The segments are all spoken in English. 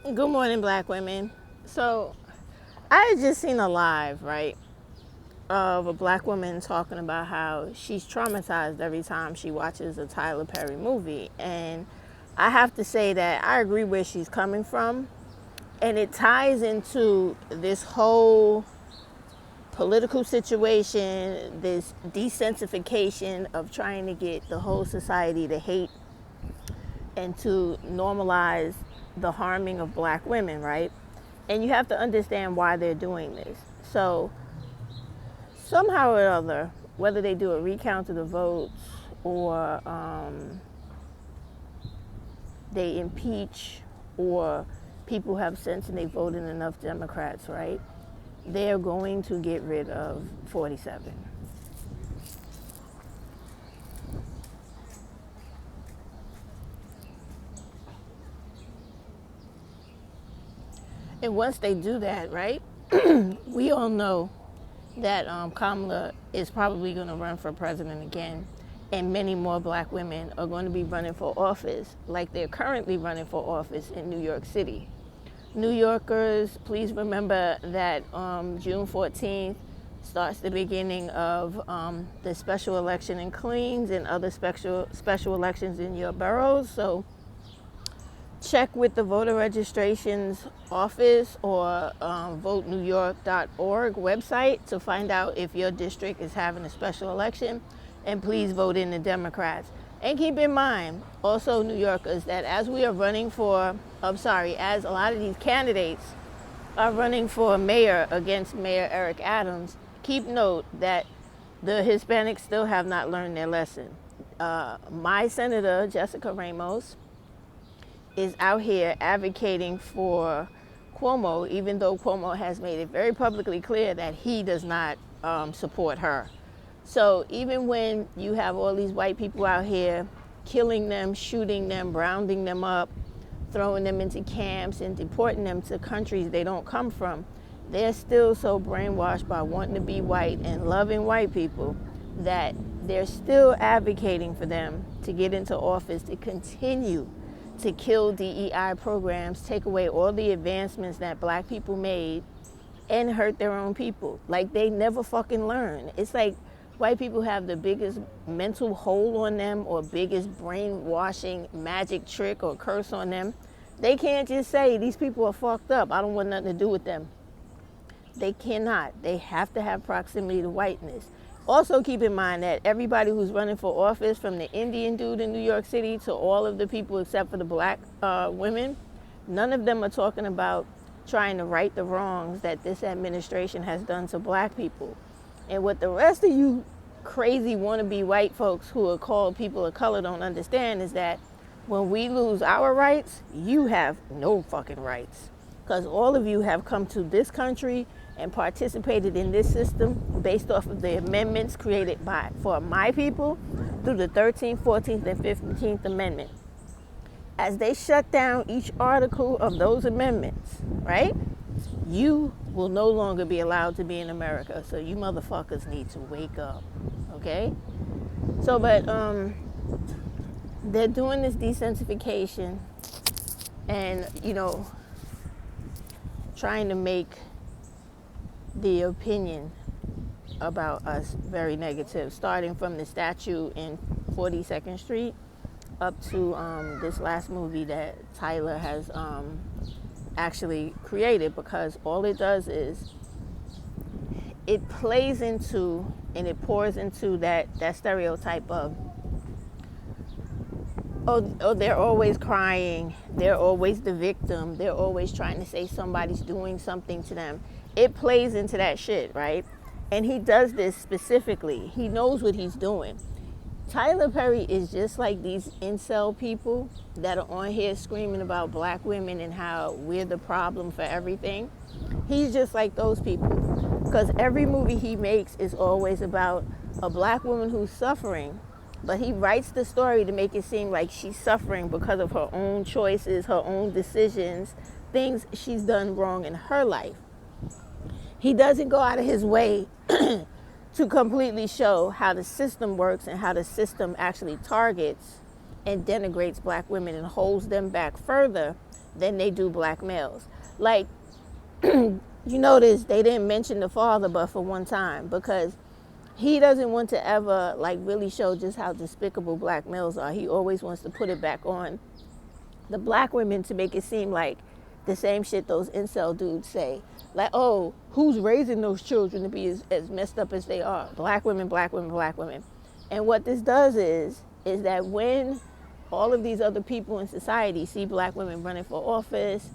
Good morning, black women. So, I had just seen a live, right, of a black woman talking about how she's traumatized every time she watches a Tyler Perry movie. And I have to say that I agree where she's coming from. And it ties into this whole political situation, this desensitification of trying to get the whole society to hate and to normalize the harming of black women, right? And you have to understand why they're doing this. So, somehow or other, whether they do a recount of the votes or they impeach or people have sense and they vote in enough Democrats, right? They're going to get rid of 47. And once they do that, right, we all know that Kamala is probably going to run for president again, and many more black women are going to be running for office like they're currently running for office in New York City. New Yorkers, please remember that June 14th starts the beginning of the special election in Queens and other special elections in your boroughs. So check with the voter registrations office or votenewyork.org website to find out if your district is having a special election, and please vote in the Democrats. And keep in mind, also New Yorkers, that as we are running for, as a lot of these candidates are running for mayor against Mayor Eric Adams, keep note that the Hispanics still have not learned their lesson. My Senator, Jessica Ramos, is out here advocating for Cuomo, even though Cuomo has made it very publicly clear that he does not support her. So even when you have all these white people out here killing them, shooting them, rounding them up, throwing them into camps and deporting them to countries they don't come from, they're still so brainwashed by wanting to be white and loving white people that they're still advocating for them to get into office to continue to kill DEI programs, take away all the advancements that black people made, and hurt their own people. Like they never fucking learn. It's like white people have the biggest mental hole on them or biggest brainwashing magic trick or curse on them. They can't just say, these people are fucked up, I don't want nothing to do with them. They cannot. They have to have proximity to whiteness. Also keep in mind that everybody who's running for office, from the Indian dude in New York City to all of the people except for the black women, none of them are talking about trying to right the wrongs that this administration has done to black people. And what the rest of you crazy wannabe white folks who are called people of color don't understand is that when we lose our rights, you have no fucking rights. Because all of you have come to this country and participated in this system based off of the amendments created for my people through the 13th, 14th, and 15th Amendment. As they shut down each article of those amendments, right, you will no longer be allowed to be in America. So you motherfuckers need to wake up, okay? So, but they're doing this desensitification and, trying to make the opinion about us very negative, starting from the statue in 42nd Street up to this last movie that Tyler has actually created, because all it does is it plays into and it pours into that stereotype of, oh, they're always crying, they're always the victim, they're always trying to say somebody's doing something to them. It plays into that shit, right? And he does this specifically. He knows what he's doing. Tyler Perry is just like these incel people that are on here screaming about black women and how we're the problem for everything. He's just like those people. Because every movie he makes is always about a black woman who's suffering, but he writes the story to make it seem like she's suffering because of her own choices, her own decisions, things she's done wrong in her life. He doesn't go out of his way to completely show how the system works and how the system actually targets and denigrates black women and holds them back further than they do black males. Like, you notice they didn't mention the father but for one time, because he doesn't want to ever like really show just how despicable black males are. He always wants to put it back on the black women to make it seem like the same shit those incel dudes say. Like, oh, who's raising those children to be as messed up as they are? Black women, black women, black women. And what this does is that when all of these other people in society see black women running for office,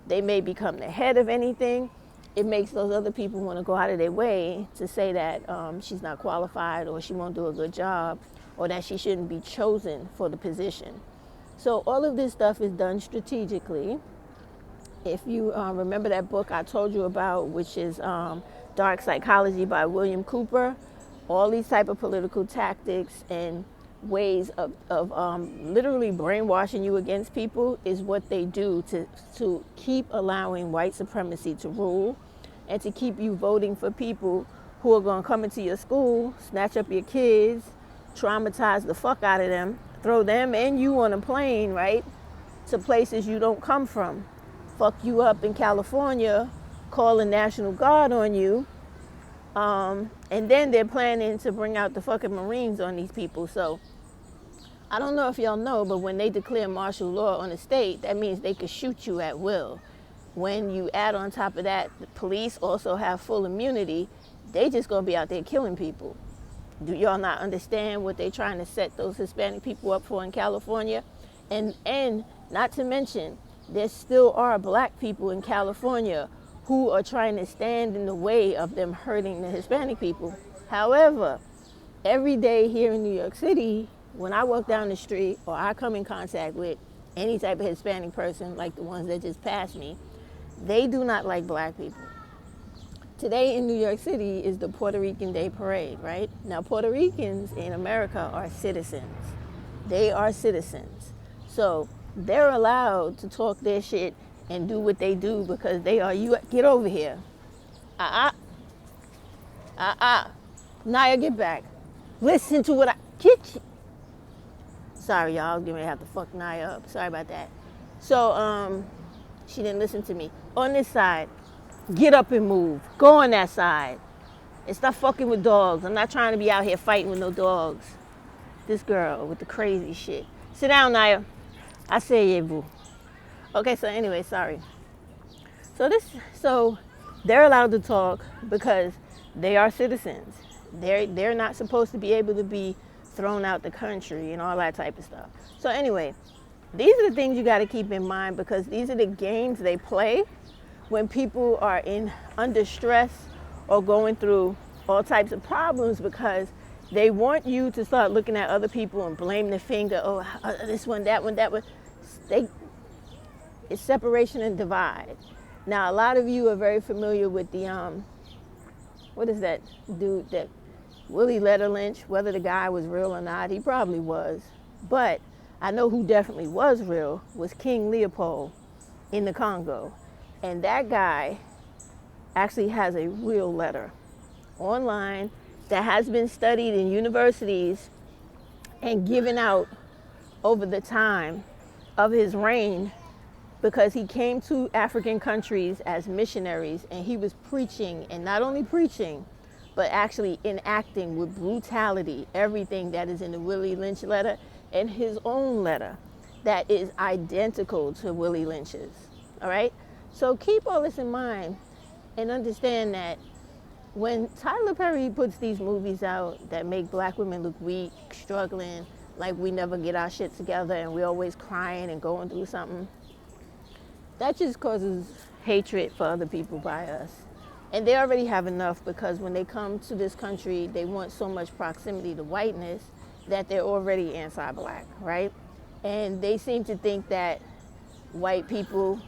they may become the head of anything, it makes those other people want to go out of their way to say that she's not qualified, or she won't do a good job, or that she shouldn't be chosen for the position. So all of this stuff is done strategically. If you remember that book I told you about, which is Dark Psychology by William Cooper, all these type of political tactics and ways of literally brainwashing you against people is what they do to keep allowing white supremacy to rule, and to keep you voting for people who are going to come into your school, snatch up your kids, traumatize the fuck out of them, throw them and you on a plane, right, to places you don't come from, fuck you up in California, call the National Guard on you, and then they're planning to bring out the fucking Marines on these people. So I don't know if y'all know, but when they declare martial law on a state, that means they could shoot you at will. When you add on top of that, the police also have full immunity, they just gonna be out there killing people. Do y'all not understand what they're trying to set those Hispanic people up for in California? And not to mention, there still are black people in California who are trying to stand in the way of them hurting the Hispanic people. However, every day here in New York City, when I walk down the street or I come in contact with any type of Hispanic person, like the ones that just passed me, they do not like black people. Today in New York City is the Puerto Rican Day Parade, right? Now, Puerto Ricans in America are citizens. They are citizens. So they're allowed to talk their shit and do what they do because they are you. Get over here. Naya, get back. Listen to what I... Get you. Sorry, y'all. I was going to have to fuck Naya up. Sorry about that. So, she didn't listen to me. On this side, get up and move. Go on that side. And stop fucking with dogs. I'm not trying to be out here fighting with no dogs. This girl with the crazy shit. Sit down, Naya. I say yeah, boo. Okay, so anyway, sorry. So they're allowed to talk because they are citizens. They're not supposed to be able to be thrown out the country and all that type of stuff. So anyway, these are the things you got to keep in mind, because these are the games they play when people are under stress or going through all types of problems, because they want you to start looking at other people and blame the finger. Oh, this one, that one, that one. It's separation and divide. Now, a lot of you are very familiar with the what is that dude, that Willie Letter Lynch? Whether the guy was real or not, he probably was. But I know who definitely was real was King Leopold in the Congo. And that guy actually has a real letter online that has been studied in universities and given out over the time of his reign, because he came to African countries as missionaries and he was preaching, and not only preaching, but actually enacting with brutality everything that is in the Willie Lynch letter and his own letter that is identical to Willie Lynch's. All right? So keep all this in mind and understand that when Tyler Perry puts these movies out that make black women look weak, struggling, like we never get our shit together and we're always crying and going through something, that just causes hatred for other people by us. And they already have enough, because when they come to this country, they want so much proximity to whiteness that they're already anti-black, right? And they seem to think that white people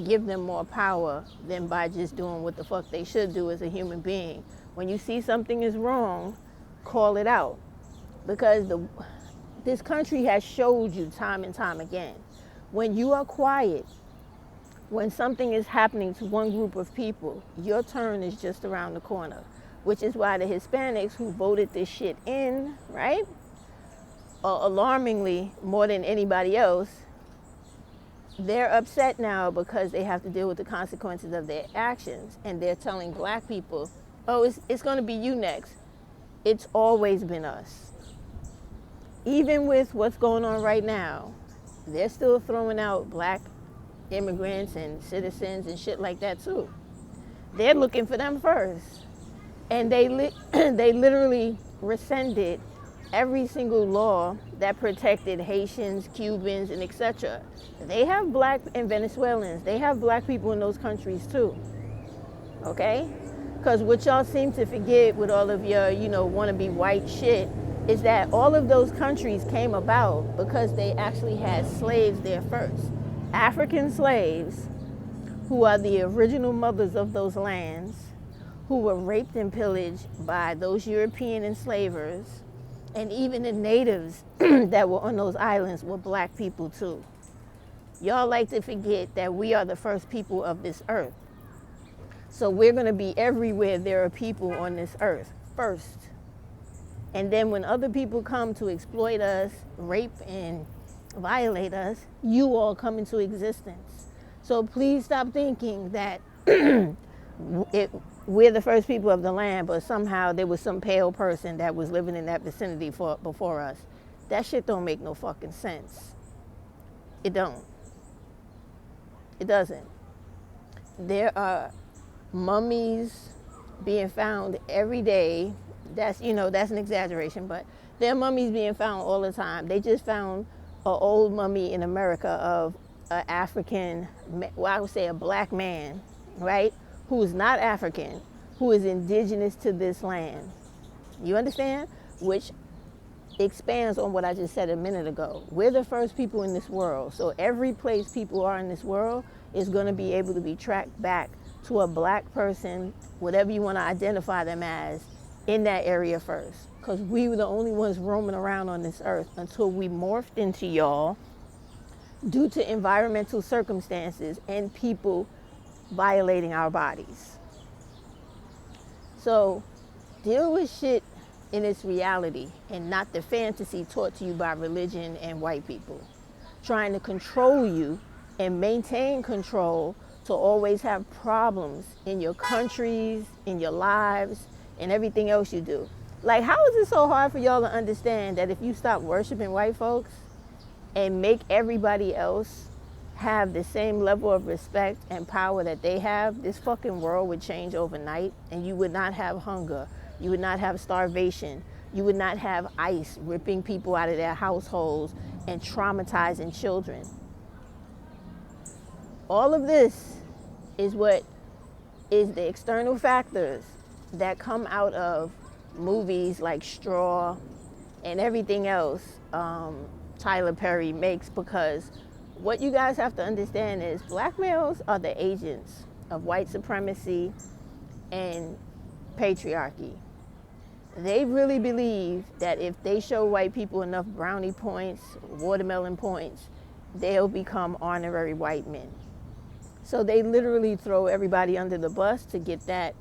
give them more power than by just doing what the fuck they should do as a human being. When you see something is wrong, call it out. Because this country has showed you time and time again, when you are quiet, when something is happening to one group of people, your turn is just around the corner, which is why the Hispanics who voted this shit in, right, alarmingly more than anybody else, they're upset now because they have to deal with the consequences of their actions. And they're telling black people, oh, it's going to be you next. It's always been us. Even with what's going on right now, they're still throwing out black immigrants and citizens and shit like that too. They're looking for them first. And they literally rescinded every single law that protected Haitians, Cubans, and etc. They have black and Venezuelans. They have black people in those countries too. Okay? Because what y'all seem to forget with all of your, wannabe white shit is that all of those countries came about because they actually had slaves there first. African slaves, who are the original mothers of those lands, who were raped and pillaged by those European enslavers, and even the natives that were on those islands were black people too. Y'all like to forget that we are the first people of this earth. So we're going to be everywhere there are people on this earth first. And then when other people come to exploit us, rape and violate us, you all come into existence. So please stop thinking that we're the first people of the land, but somehow there was some pale person that was living in that vicinity before us. That shit don't make no fucking sense. It don't. It doesn't. There are mummies being found every day. That's an exaggeration, but there are mummies being found all the time. They just found an old mummy in America of an African, I would say a black man, right? Who is not African, who is indigenous to this land. You understand? Which expands on what I just said a minute ago. We're the first people in this world. So every place people are in this world is going to be able to be tracked back to a black person, whatever you want to identify them as, in that area first. Because we were the only ones roaming around on this earth until we morphed into y'all due to environmental circumstances and people violating our bodies. So deal with shit in its reality and not the fantasy taught to you by religion and white people, trying to control you and maintain control to always have problems in your countries, in your lives, and everything else you do. Like, how is it so hard for y'all to understand that if you stop worshiping white folks and make everybody else have the same level of respect and power that they have, this fucking world would change overnight, and you would not have hunger, you would not have starvation, you would not have ICE ripping people out of their households and traumatizing children. All of this is what is the external factors that come out of movies like Straw and everything else Tyler Perry makes, because what you guys have to understand is black males are the agents of white supremacy and patriarchy. They really believe that if they show white people enough brownie points, watermelon points, they'll become honorary white men. So they literally throw everybody under the bus to get that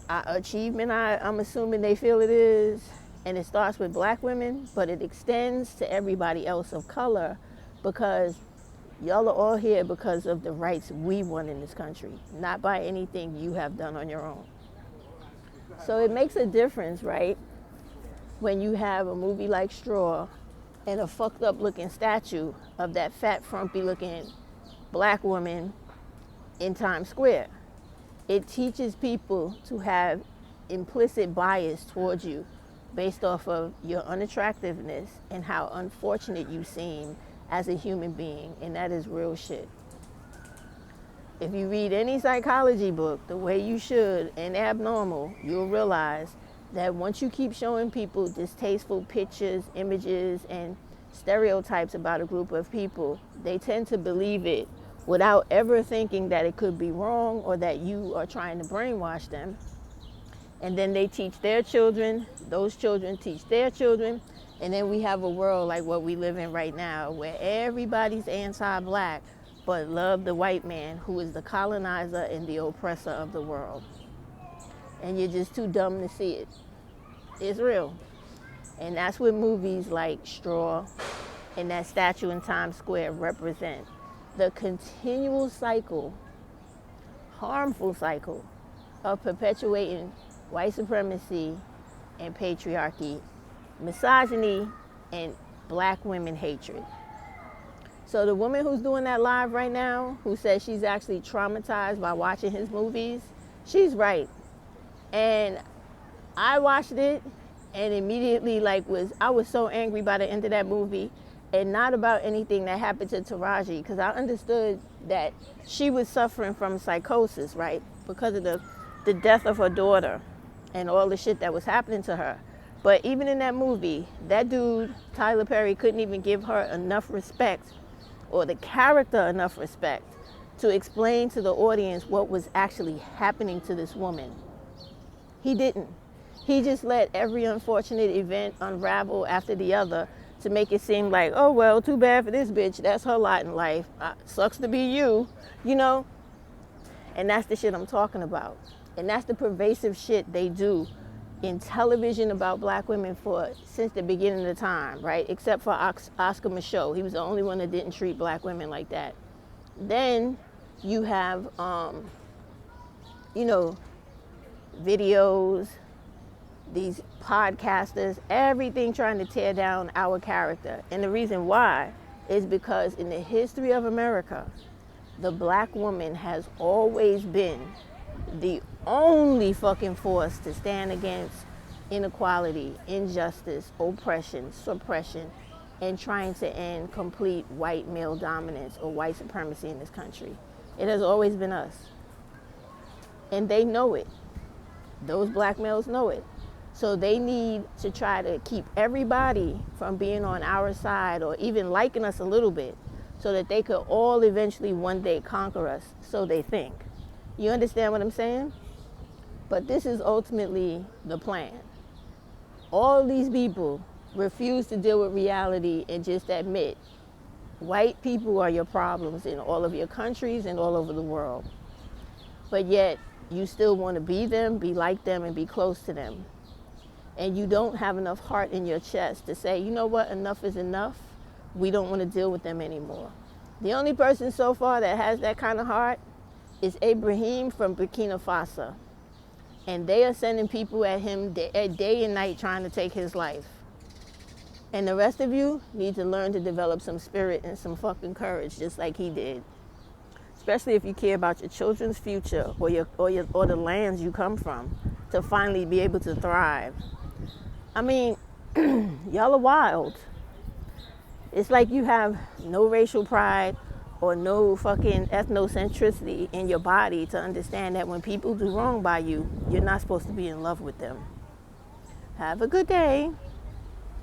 achievement, I'm assuming they feel it is. And it starts with black women, but it extends to everybody else of color, because y'all are all here because of the rights we won in this country, not by anything you have done on your own. So it makes a difference, right? When you have a movie like Straw and a fucked up looking statue of that fat, frumpy looking black woman in Times Square. It teaches people to have implicit bias towards you based off of your unattractiveness and how unfortunate you seem as a human being, and that is real shit. If you read any psychology book the way you should and abnormal, you'll realize that once you keep showing people distasteful pictures, images, and stereotypes about a group of people, they tend to believe it without ever thinking that it could be wrong or that you are trying to brainwash them. And then they teach their children, those children teach their children, and then we have a world like what we live in right now, where everybody's anti-black, but love the white man who is the colonizer and the oppressor of the world. And you're just too dumb to see it. It's real. And that's what movies like Straw and that statue in Times Square represent. the continual cycle, harmful cycle, of perpetuating white supremacy and patriarchy, misogyny, and black women hatred. So the woman who's doing that live right now, who says she's actually traumatized by watching his movies, she's right. And I watched it and immediately I was so angry by the end of that movie, and not about anything that happened to Taraji, because I understood that she was suffering from psychosis, right? Because of the death of her daughter and all the shit that was happening to her. But even in that movie, that dude, Tyler Perry, couldn't even give her enough respect, or the character enough respect, to explain to the audience what was actually happening to this woman. He didn't. He just let every unfortunate event unravel after the other to make it seem like, oh, well, too bad for this bitch. That's her lot in life. Sucks to be you, you know? And that's the shit I'm talking about. And that's the pervasive shit they do in television about black women since the beginning of time, right? Except for Oscar Micheaux. He was the only one that didn't treat black women like that. Then you have, videos, these podcasters, everything trying to tear down our character. And the reason why is because in the history of America, the black woman has always been the only fucking force to stand against inequality, injustice, oppression, suppression, and trying to end complete white male dominance or white supremacy in this country. It has always been us. And they know it. Those black males know it. So they need to try to keep everybody from being on our side or even liking us a little bit, so that they could all eventually one day conquer us, so they think. You understand what I'm saying? But this is ultimately the plan. All these people refuse to deal with reality and just admit white people are your problems in all of your countries and all over the world. But yet you still want to be them, be like them, and be close to them. And you don't have enough heart in your chest to say, you know what, enough is enough. We don't want to deal with them anymore. The only person so far that has that kind of heart is Ibrahim from Burkina Faso. And they are sending people at him day and night trying to take his life. And the rest of you need to learn to develop some spirit and some fucking courage, just like he did. Especially if you care about your children's future or the lands you come from, to finally be able to thrive. I mean, y'all are wild. It's like you have no racial pride or no fucking ethnocentricity in your body to understand that when people do wrong by you, you're not supposed to be in love with them. Have a good day.